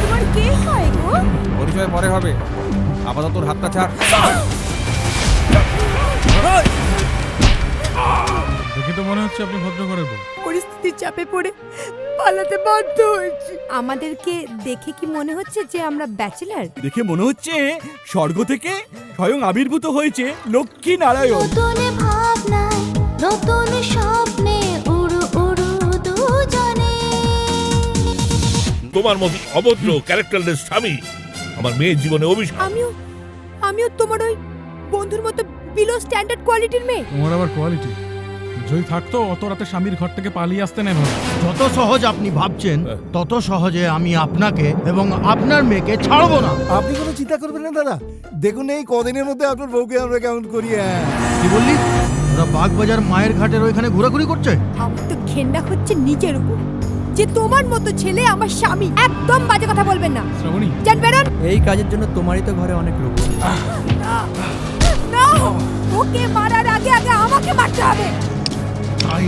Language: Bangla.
তোমার কে হয় গো? পরিচয় পরে হবে, আপাতত তোর হাতটা ছাড়। দেখে তো মনে হচ্ছে আপনি ভদ্রঘরের বউ। পরিস্থিতির চাপে পড়ে পালাতে বাধ্য হয়েছি। আমাদেরকে দেখে কি মনে হচ্ছে যে আমরা ব্যাচেলার? দেখে মনে হচ্ছে স্বর্গ থেকে স্বয়ং আবির্ভূত হয়েছে লক্ষ্মী নারায়ণ। নতুন ভাবনায় নতুন স্বপ্নে উড়ু উড়ু দুজনে। তোমার মতো অভদ্র ক্যারেক্টারলেস স্বামী আমার মেয়ের জীবনে অভিশাপ। আমিও তোমার ওই বন্ধুর মতো বিলো স্ট্যান্ডার্ড কোয়ালিটির মেয়ে। তোমার আবার কোয়ালিটি যদি থাকতো অত রাতে স্বামীর ঘর থেকে পালিয়ে আসতে নেই। যত সহজ আপনি ভাবছেন তত সহজে আমি আপনাকে এবং আপনার মেয়েকে ছাড়বো না। আপনি কোনো চিন্তা করবেন না দাদা, দেখুন এই কদিনের মধ্যে আপনার বউকে আমরা কাউন্ট করি। কি বললি? ওরা বাগবাজার মায়ের ঘাটের ওইখানে ঘোরাঘুরি করছে। আমার তো ঘেন্না হচ্ছে নিজের উপর যে তোমার মতো ছেলে আমার স্বামী। একদম বাজে কথা বলবেন না। শ্রাবণী, জান বেরোন। এই কাজের জন্য তোমারই তো ঘরে অনেক লোক। না, ওকে মারার আগে আগে আমাকে মারতে হবে। তাই